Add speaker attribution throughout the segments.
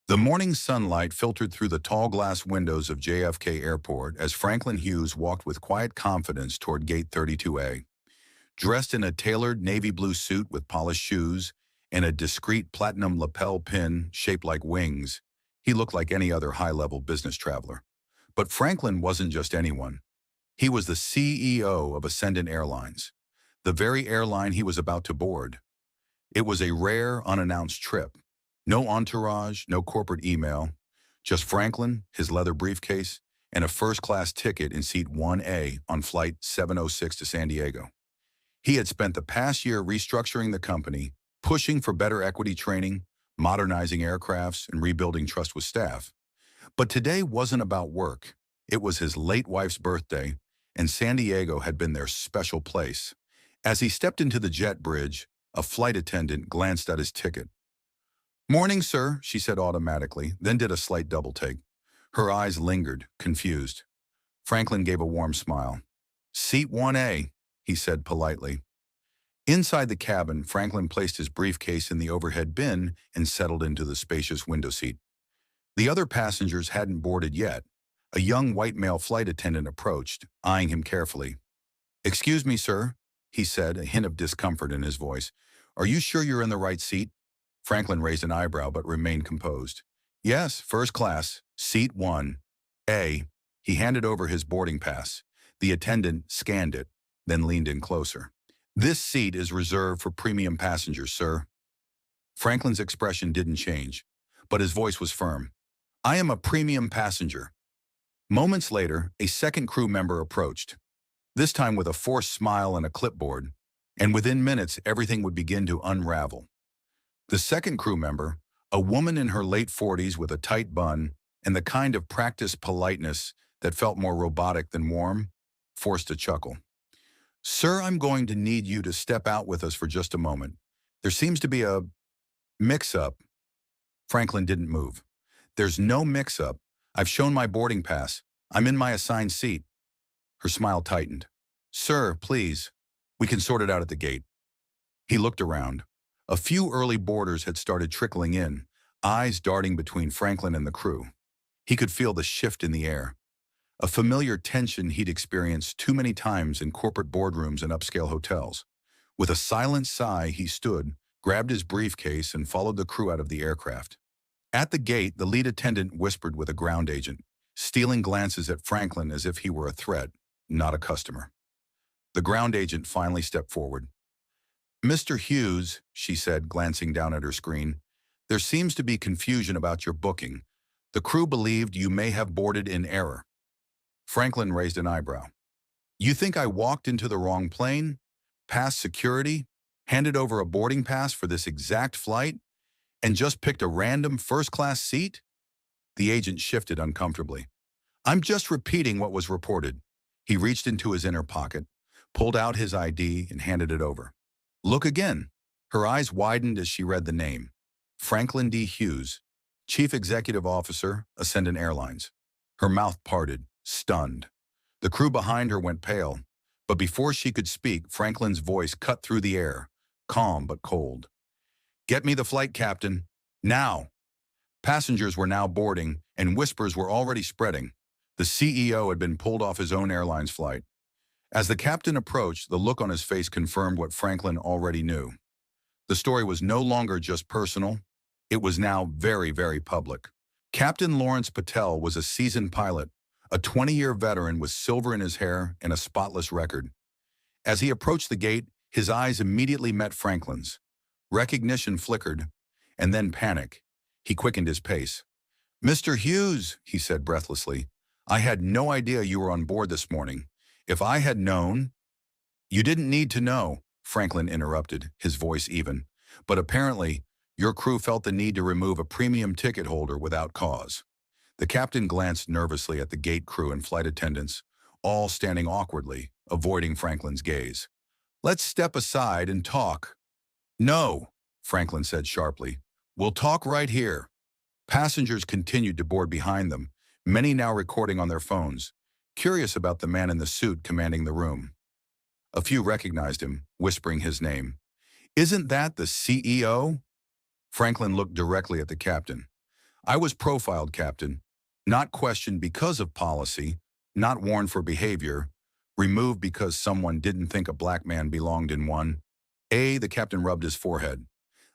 Speaker 1: The morning sunlight filtered through the tall glass windows of JFK Airport as Franklin Hughes walked with quiet confidence toward Gate 32A. Dressed in a tailored navy blue suit with polished shoes and a discreet platinum lapel pin shaped like wings, he looked like any other high-level business traveler. But Franklin wasn't just anyone. He was the CEO of Ascendant Airlines, the very airline he was about to board. It was a rare, unannounced trip. No entourage, no corporate email, just Franklin, his leather briefcase, and a first-class ticket in seat 1A on flight 706 to San Diego. He had spent the past year restructuring the company, pushing for better equity training, modernizing aircrafts, and rebuilding trust with staff. But today wasn't about work. It was his late wife's birthday, and San Diego had been their special place. As he stepped into the jet bridge, a flight attendant glanced at his ticket. "Morning, sir," she said automatically, then did a slight double-take. Her eyes lingered, confused. Franklin gave a warm smile. "Seat 1A," he said politely. Inside the cabin, Franklin placed his briefcase in the overhead bin and settled into the spacious window seat. The other passengers hadn't boarded yet. A young white male flight attendant approached, eyeing him carefully. "Excuse me, sir," he said, a hint of discomfort in his voice. "Are you sure you're in the right seat?" Franklin raised an eyebrow but remained composed. "Yes, first class, seat 1A. He handed over his boarding pass. The attendant scanned it, then leaned in closer. "This seat is reserved for premium passengers, sir." Franklin's expression didn't change, but his voice was firm. "I am a premium passenger." Moments later, a second crew member approached, this time with a forced smile and a clipboard, and within minutes everything would begin to unravel. The second crew member, a woman in her late 40s with a tight bun and the kind of practiced politeness that felt more robotic than warm, forced a chuckle. "Sir, I'm going to need you to step out with us for just a moment. There seems to be a mix-up." Franklin didn't move. "There's no mix-up. I've shown my boarding pass. I'm in my assigned seat." Her smile tightened. "Sir, please. We can sort it out at the gate." He looked around. A few early boarders had started trickling in, eyes darting between Franklin and the crew. He could feel the shift in the air, a familiar tension he'd experienced too many times in corporate boardrooms and upscale hotels. With a silent sigh, he stood, grabbed his briefcase, and followed the crew out of the aircraft. At the gate, the lead attendant whispered with a ground agent, stealing glances at Franklin as if he were a threat, not a customer. The ground agent finally stepped forward. "Mr. Hughes," she said, glancing down at her screen, "there seems to be confusion about your booking. The crew believed you may have boarded in error." Franklin raised an eyebrow. "You think I walked into the wrong plane, passed security, handed over a boarding pass for this exact flight, and just picked a random first-class seat?" The agent shifted uncomfortably. "I'm just repeating what was reported." He reached into his inner pocket, pulled out his ID, and handed it over. "Look again." Her eyes widened as she read the name. Franklin D. Hughes, Chief Executive Officer, Ascendant Airlines. Her mouth parted, stunned. The crew behind her went pale, but before she could speak, Franklin's voice cut through the air, calm but cold. "Get me the flight captain. Now!" Passengers were now boarding, and whispers were already spreading. The CEO had been pulled off his own airline's flight. As the captain approached, the look on his face confirmed what Franklin already knew. The story was no longer just personal. It was now very, very public. Captain Lawrence Patel was a seasoned pilot, a 20-year veteran with silver in his hair and a spotless record. As he approached the gate, his eyes immediately met Franklin's. Recognition flickered, and then panic. He quickened his pace. "Mr. Hughes," he said breathlessly, "I had no idea you were on board this morning. If I had known—" "You didn't need to know," Franklin interrupted, his voice even. "But apparently, your crew felt the need to remove a premium ticket holder without cause." The captain glanced nervously at the gate crew and flight attendants, all standing awkwardly, avoiding Franklin's gaze. "Let's step aside and talk." "No," Franklin said sharply. "We'll talk right here." Passengers continued to board behind them, many now recording on their phones, curious about the man in the suit commanding the room. A few recognized him, whispering his name. "Isn't that the CEO?" Franklin looked directly at the captain. I was profiled, Captain. Not questioned because of policy, not warned for behavior, removed because someone didn't think a black man belonged in one. The captain rubbed his forehead.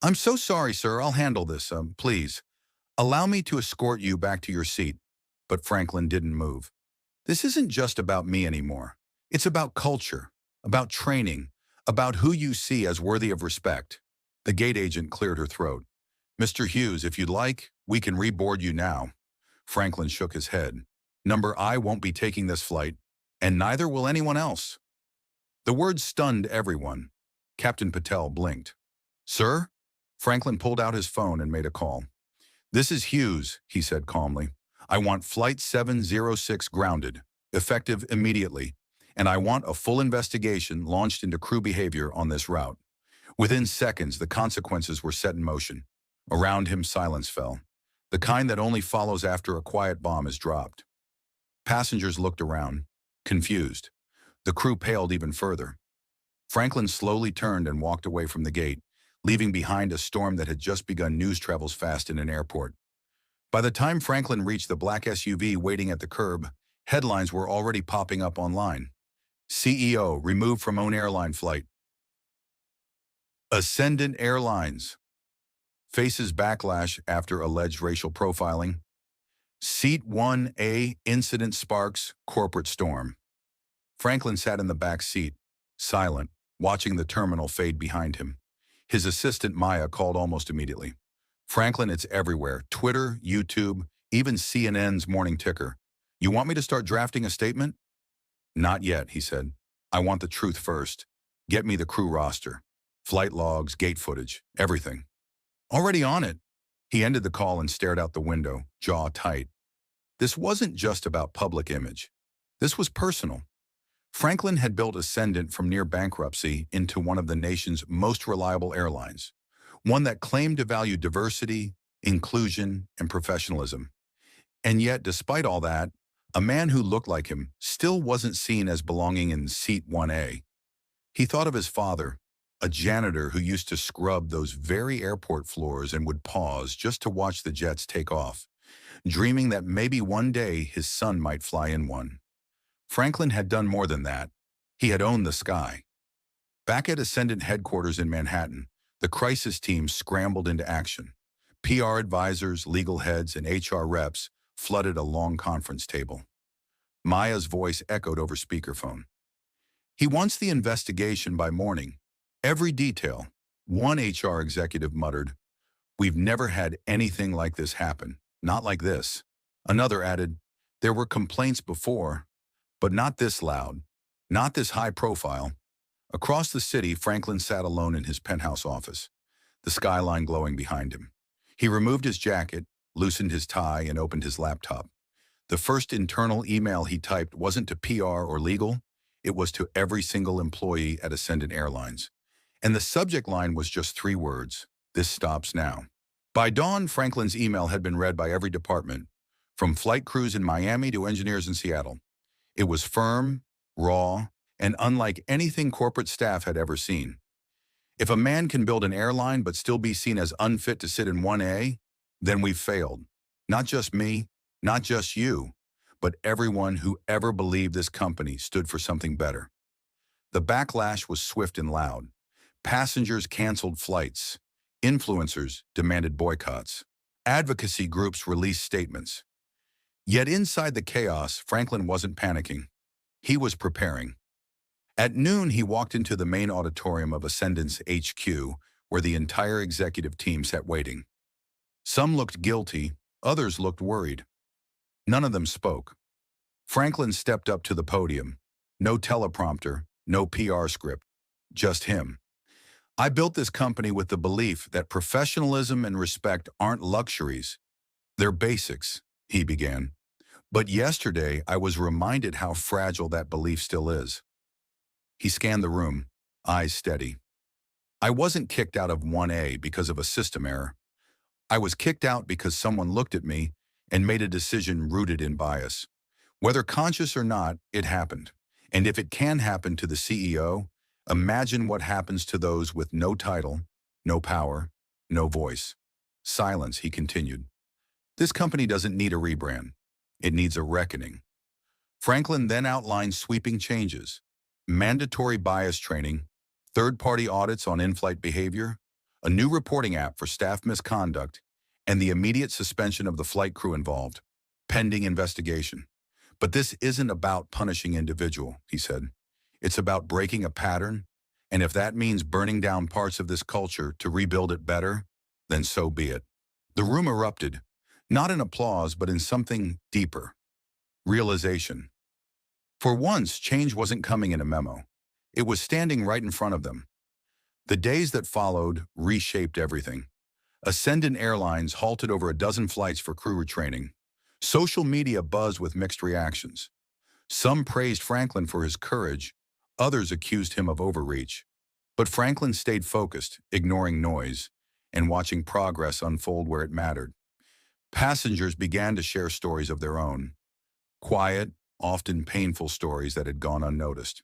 Speaker 1: I'm so sorry, sir. I'll handle this. Please. Allow me to escort you back to your seat. But Franklin didn't move. This isn't just about me anymore. It's about culture, about training, about who you see as worthy of respect. The gate agent cleared her throat. Mr. Hughes, if you'd like, we can reboard you now. Franklin shook his head. Number I won't be taking this flight, and neither will anyone else. The words stunned everyone. Captain Patel blinked. Sir? Franklin pulled out his phone and made a call. This is Hughes, he said calmly. I want Flight 706 grounded, effective immediately, and I want a full investigation launched into crew behavior on this route. Within seconds, the consequences were set in motion. Around him, silence fell, the kind that only follows after a quiet bomb is dropped. Passengers looked around, confused. The crew paled even further. Franklin slowly turned and walked away from the gate, leaving behind a storm that had just begun. News travels fast in an airport. By the time Franklin reached the black SUV waiting at the curb, headlines were already popping up online. CEO removed from own airline flight. Ascendant Airlines faces backlash after alleged racial profiling. Seat 1A incident sparks corporate storm. Franklin sat in the back seat, silent, watching the terminal fade behind him. His assistant Maya called almost immediately. Franklin, it's everywhere. Twitter, YouTube, even CNN's morning ticker. You want me to start drafting a statement? Not yet, he said. I want the truth first. Get me the crew roster. Flight logs, gate footage, everything. Already on it. He ended the call and stared out the window, jaw tight. This wasn't just about public image. This was personal. Franklin had built Ascendant from near bankruptcy into one of the nation's most reliable airlines, one that claimed to value diversity, inclusion, and professionalism. And yet, despite all that, a man who looked like him still wasn't seen as belonging in Seat 1A. He thought of his father, a janitor who used to scrub those very airport floors and would pause just to watch the jets take off, dreaming that maybe one day his son might fly in one. Franklin had done more than that. He had owned the sky. Back at Ascendant headquarters in Manhattan, the crisis team scrambled into action. PR advisors, legal heads, and HR reps flooded a long conference table. Maya's voice echoed over speakerphone. He wants the investigation by morning. Every detail. One HR executive muttered, We've never had anything like this happen. Not like this. Another added, There were complaints before, but not this loud, not this high profile. Across the city, Franklin sat alone in his penthouse office, the skyline glowing behind him. He removed his jacket, loosened his tie, and opened his laptop. The first internal email he typed wasn't to PR or legal, it was to every single employee at Ascendant Airlines. And the subject line was just 3 words, This stops now. By dawn, Franklin's email had been read by every department, from flight crews in Miami to engineers in Seattle. It was firm, raw, and unlike anything corporate staff had ever seen. If a man can build an airline but still be seen as unfit to sit in 1A, then we've failed. Not just me, not just you, but everyone who ever believed this company stood for something better. The backlash was swift and loud. Passengers canceled flights. Influencers demanded boycotts. Advocacy groups released statements. Yet inside the chaos, Franklin wasn't panicking. He was preparing. At noon, he walked into the main auditorium of Ascendant's HQ, where the entire executive team sat waiting. Some looked guilty, others looked worried. None of them spoke. Franklin stepped up to the podium. No teleprompter, no PR script, just him. I built this company with the belief that professionalism and respect aren't luxuries. They're basics, he began. But yesterday, I was reminded how fragile that belief still is. He scanned the room, eyes steady. I wasn't kicked out of 1A because of a system error. I was kicked out because someone looked at me and made a decision rooted in bias. Whether conscious or not, it happened. And if it can happen to the CEO, imagine what happens to those with no title, no power, no voice. Silence, he continued. This company doesn't need a rebrand. It needs a reckoning. Franklin then outlined sweeping changes: mandatory bias training, third-party audits on in-flight behavior, a new reporting app for staff misconduct, and the immediate suspension of the flight crew involved, pending investigation. But this isn't about punishing individual, he said. It's about breaking a pattern, and if that means burning down parts of this culture to rebuild it better, then so be it. The room erupted, not in applause, but in something deeper: realization. For once, change wasn't coming in a memo. It was standing right in front of them. The days that followed reshaped everything. Ascendant Airlines halted over a dozen flights for crew retraining. Social media buzzed with mixed reactions. Some praised Franklin for his courage, others accused him of overreach. But Franklin stayed focused, ignoring noise, and watching progress unfold where it mattered. Passengers began to share stories of their own, quiet, often painful stories that had gone unnoticed.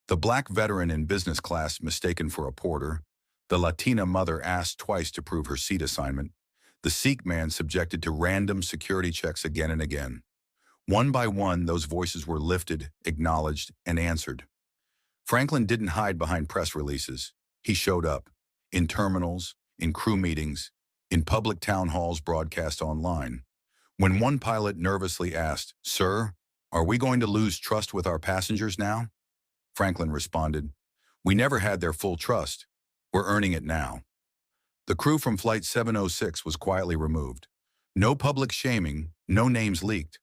Speaker 1: The black veteran in business class mistaken for a porter, the Latina mother asked twice to prove her seat assignment, the Sikh man subjected to random security checks again and again. One by one, those voices were lifted, acknowledged, and answered. Franklin didn't hide behind press releases. He showed up, in terminals, in crew meetings, in public town halls broadcast online. When one pilot nervously asked, "Sir, are we going to lose trust with our passengers now?" Franklin responded, "We never had their full trust. We're earning it now." The crew from Flight 706 was quietly removed. No public shaming, no names leaked.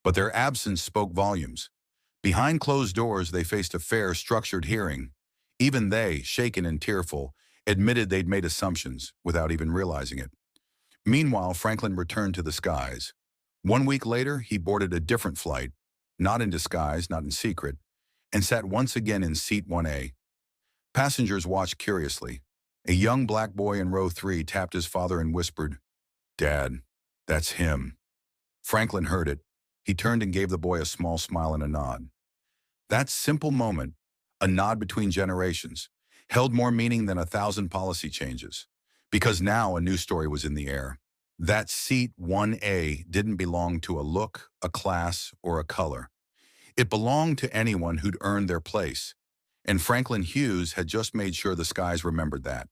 Speaker 1: But their absence spoke volumes. Behind closed doors, they faced a fair, structured hearing. Even they, shaken and tearful, admitted they'd made assumptions without even realizing it. Meanwhile, Franklin returned to the skies. 1 week later, he boarded a different flight, not in disguise, not in secret, and sat once again in seat 1A. Passengers watched curiously. A young black boy in row 3 tapped his father and whispered, "Dad, that's him." Franklin heard it. He turned and gave the boy a small smile and a nod. That simple moment, a nod between generations, held more meaning than 1,000 policy changes. Because now a new story was in the air. That seat 1A didn't belong to a look, a class, or a color. It belonged to anyone who'd earned their place. And Franklin Hughes had just made sure the skies remembered that.